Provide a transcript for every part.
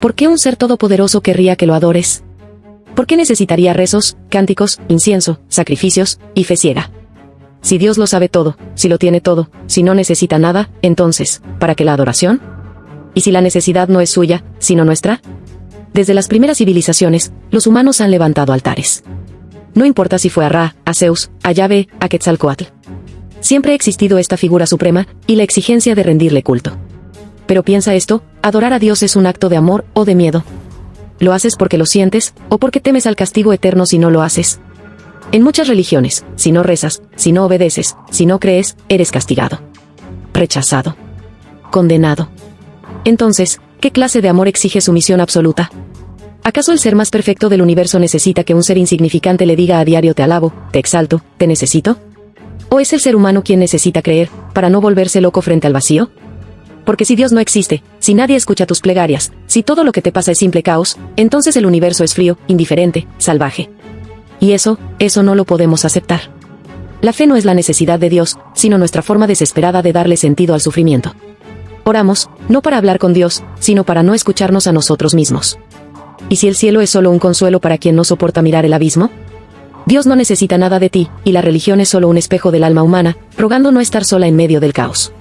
¿Por qué un ser todopoderoso querría que lo adores? ¿Por qué necesitaría rezos, cánticos, incienso, sacrificios y fe ciega? Si Dios lo sabe todo, si lo tiene todo, si no necesita nada, entonces, ¿para qué la adoración? ¿Y si la necesidad no es suya, sino nuestra? Desde las primeras civilizaciones, los humanos han levantado altares. No importa si fue a Ra, a Zeus, a Yahvé, a Quetzalcóatl. Siempre ha existido esta figura suprema y la exigencia de rendirle culto. Pero piensa esto, ¿adorar a Dios es un acto de amor o de miedo? ¿Lo haces porque lo sientes, o porque temes al castigo eterno si no lo haces? En muchas religiones, si no rezas, si no obedeces, si no crees, eres castigado, rechazado, condenado. Entonces, ¿qué clase de amor exige sumisión absoluta? ¿Acaso el ser más perfecto del universo necesita que un ser insignificante le diga a diario te alabo, te exalto, te necesito? ¿O es el ser humano quien necesita creer, para no volverse loco frente al vacío? Porque si Dios no existe, si nadie escucha tus plegarias, si todo lo que te pasa es simple caos, entonces el universo es frío, indiferente, salvaje. Y eso no lo podemos aceptar. La fe no es la necesidad de Dios, sino nuestra forma desesperada de darle sentido al sufrimiento. Oramos, no para hablar con Dios, sino para no escucharnos a nosotros mismos. ¿Y si el cielo es solo un consuelo para quien no soporta mirar el abismo? Dios no necesita nada de ti, y la religión es solo un espejo del alma humana, rogando no estar sola en medio del caos.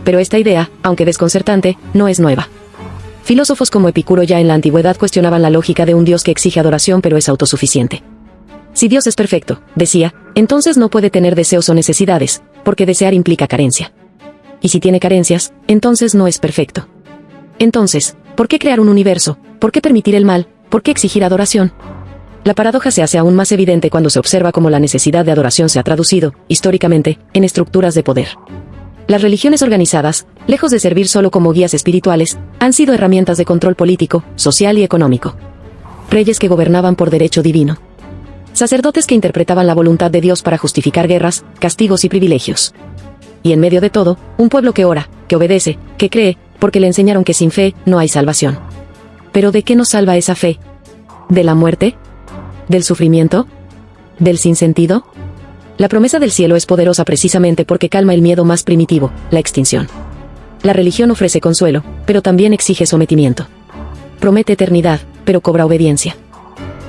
Pero esta idea, aunque desconcertante, no es nueva. Filósofos como Epicuro ya en la antigüedad cuestionaban la lógica de un Dios que exige adoración pero es autosuficiente. Si Dios es perfecto, decía, entonces no puede tener deseos o necesidades, porque desear implica carencia. Y si tiene carencias, entonces no es perfecto. Entonces, ¿por qué crear un universo? ¿Por qué permitir el mal? ¿Por qué exigir adoración? La paradoja se hace aún más evidente cuando se observa cómo la necesidad de adoración se ha traducido, históricamente, en estructuras de poder. Las religiones organizadas, lejos de servir solo como guías espirituales, han sido herramientas de control político, social y económico. Reyes que gobernaban por derecho divino. Sacerdotes que interpretaban la voluntad de Dios para justificar guerras, castigos y privilegios. Y en medio de todo, un pueblo que ora, que obedece, que cree, porque le enseñaron que sin fe no hay salvación. ¿Pero de qué nos salva esa fe? ¿De la muerte? ¿Del sufrimiento? ¿Del sinsentido? La promesa del cielo es poderosa precisamente porque calma el miedo más primitivo, la extinción. La religión ofrece consuelo, pero también exige sometimiento. Promete eternidad, pero cobra obediencia.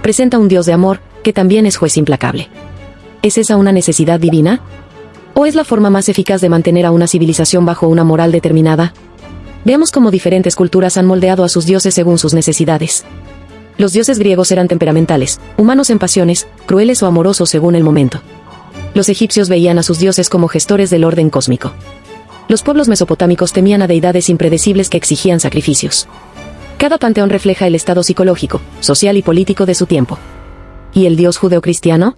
Presenta un Dios de amor, que también es juez implacable. ¿Es esa una necesidad divina? ¿O es la forma más eficaz de mantener a una civilización bajo una moral determinada? Veamos cómo diferentes culturas han moldeado a sus dioses según sus necesidades. Los dioses griegos eran temperamentales, humanos en pasiones, crueles o amorosos según el momento. Los egipcios veían a sus dioses como gestores del orden cósmico. Los pueblos mesopotámicos temían a deidades impredecibles que exigían sacrificios. Cada panteón refleja el estado psicológico, social y político de su tiempo. ¿Y el Dios judeocristiano?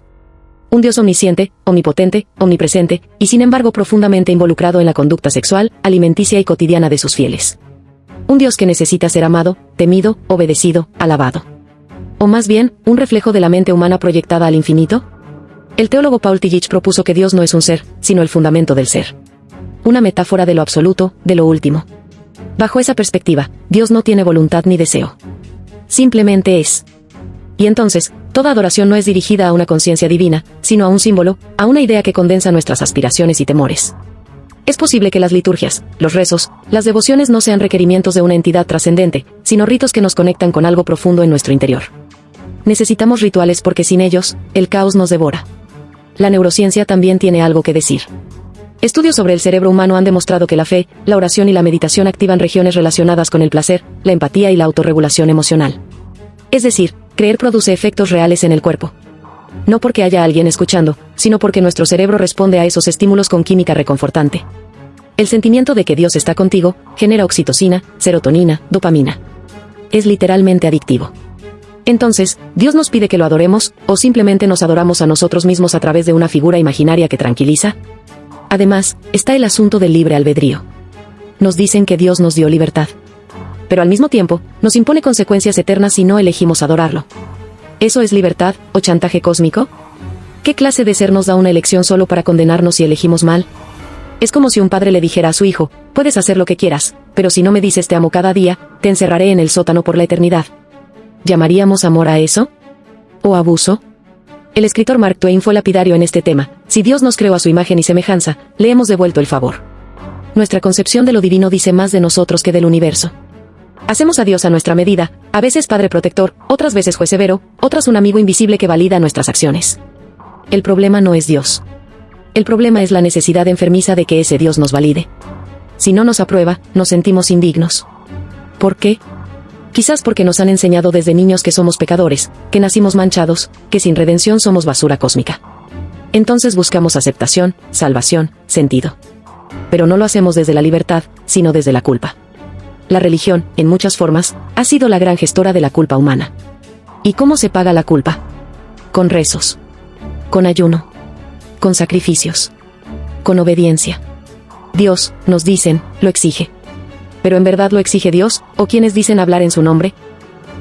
Un Dios omnisciente, omnipotente, omnipresente, y sin embargo profundamente involucrado en la conducta sexual, alimenticia y cotidiana de sus fieles. Un Dios que necesita ser amado, temido, obedecido, alabado. O más bien, un reflejo de la mente humana proyectada al infinito. El teólogo Paul Tillich propuso que Dios no es un ser, sino el fundamento del ser. Una metáfora de lo absoluto, de lo último. Bajo esa perspectiva, Dios no tiene voluntad ni deseo. Simplemente es. Y entonces, toda adoración no es dirigida a una conciencia divina, sino a un símbolo, a una idea que condensa nuestras aspiraciones y temores. Es posible que las liturgias, los rezos, las devociones no sean requerimientos de una entidad trascendente, sino ritos que nos conectan con algo profundo en nuestro interior. Necesitamos rituales porque sin ellos, el caos nos devora. La neurociencia también tiene algo que decir. Estudios sobre el cerebro humano han demostrado que la fe, la oración y la meditación activan regiones relacionadas con el placer, la empatía y la autorregulación emocional. Es decir, creer produce efectos reales en el cuerpo. No porque haya alguien escuchando, sino porque nuestro cerebro responde a esos estímulos con química reconfortante. El sentimiento de que Dios está contigo genera oxitocina, serotonina, dopamina. Es literalmente adictivo. Entonces, ¿Dios nos pide que lo adoremos, o simplemente nos adoramos a nosotros mismos a través de una figura imaginaria que tranquiliza? Además, está el asunto del libre albedrío. Nos dicen que Dios nos dio libertad. Pero al mismo tiempo, nos impone consecuencias eternas si no elegimos adorarlo. ¿Eso es libertad, o chantaje cósmico? ¿Qué clase de ser nos da una elección solo para condenarnos si elegimos mal? Es como si un padre le dijera a su hijo, puedes hacer lo que quieras, pero si no me dices te amo cada día, te encerraré en el sótano por la eternidad. ¿Llamaríamos amor a eso? ¿O abuso? El escritor Mark Twain fue lapidario en este tema. Si Dios nos creó a su imagen y semejanza, le hemos devuelto el favor. Nuestra concepción de lo divino dice más de nosotros que del universo. Hacemos a Dios a nuestra medida, a veces Padre protector, otras veces juez severo, otras un amigo invisible que valida nuestras acciones. El problema no es Dios. El problema es la necesidad enfermiza de que ese Dios nos valide. Si no nos aprueba, nos sentimos indignos. ¿Por qué? Quizás porque nos han enseñado desde niños que somos pecadores, que nacimos manchados, que sin redención somos basura cósmica. Entonces buscamos aceptación, salvación, sentido. Pero no lo hacemos desde la libertad, sino desde la culpa. La religión, en muchas formas, ha sido la gran gestora de la culpa humana. ¿Y cómo se paga la culpa? Con rezos. Con ayuno. Con sacrificios. Con obediencia. Dios, nos dicen, lo exige. ¿Pero en verdad lo exige Dios, o quienes dicen hablar en su nombre?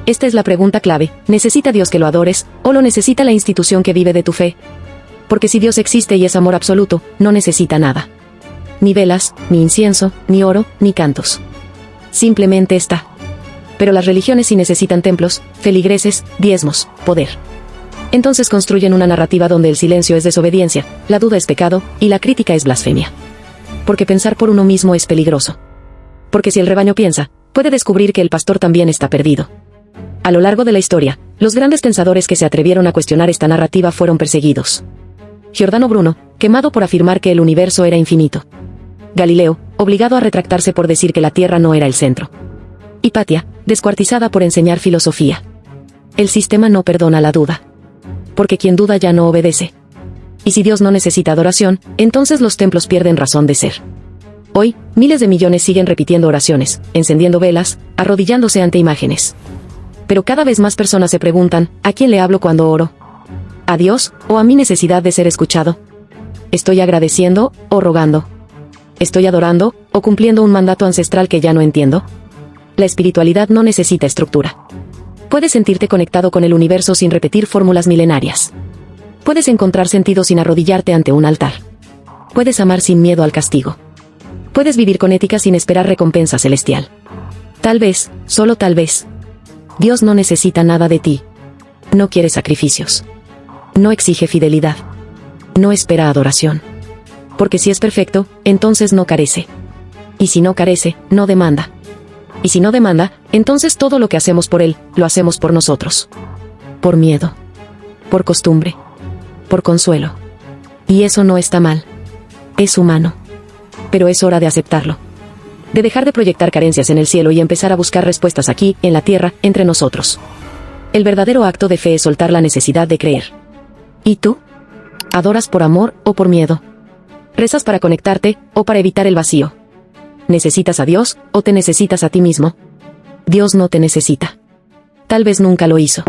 Esta es la pregunta clave. ¿Necesita Dios que lo adores, o lo necesita la institución que vive de tu fe? Porque si Dios existe y es amor absoluto, no necesita nada. Ni velas, ni incienso, ni oro, ni cantos. Simplemente está. Pero las religiones sí necesitan templos, feligreses, diezmos, poder. Entonces construyen una narrativa donde el silencio es desobediencia, la duda es pecado, y la crítica es blasfemia. Porque pensar por uno mismo es peligroso. Porque si el rebaño piensa, puede descubrir que el pastor también está perdido. A lo largo de la historia, los grandes pensadores que se atrevieron a cuestionar esta narrativa fueron perseguidos. Giordano Bruno, quemado por afirmar que el universo era infinito. Galileo, obligado a retractarse por decir que la Tierra no era el centro. Hipatia, descuartizada por enseñar filosofía. El sistema no perdona la duda. Porque quien duda ya no obedece. Y si Dios no necesita adoración, entonces los templos pierden razón de ser. Hoy, miles de millones siguen repitiendo oraciones, encendiendo velas, arrodillándose ante imágenes. Pero cada vez más personas se preguntan, ¿a quién le hablo cuando oro? ¿A Dios, o a mi necesidad de ser escuchado? ¿Estoy agradeciendo, o rogando? ¿Estoy adorando, o cumpliendo un mandato ancestral que ya no entiendo? La espiritualidad no necesita estructura. Puedes sentirte conectado con el universo sin repetir fórmulas milenarias. Puedes encontrar sentido sin arrodillarte ante un altar. Puedes amar sin miedo al castigo. Puedes vivir con ética sin esperar recompensa celestial. Tal vez, solo tal vez. Dios no necesita nada de ti. No quiere sacrificios. No exige fidelidad. No espera adoración. Porque si es perfecto, entonces no carece. Y si no carece, no demanda. Y si no demanda, entonces todo lo que hacemos por Él, lo hacemos por nosotros. Por miedo. Por costumbre. Por consuelo. Y eso no está mal. Es humano. Pero es hora de aceptarlo. De dejar de proyectar carencias en el cielo y empezar a buscar respuestas aquí, en la tierra, entre nosotros. El verdadero acto de fe es soltar la necesidad de creer. ¿Y tú? ¿Adoras por amor o por miedo? ¿Rezas para conectarte, o para evitar el vacío? ¿Necesitas a Dios, o te necesitas a ti mismo? Dios no te necesita. Tal vez nunca lo hizo.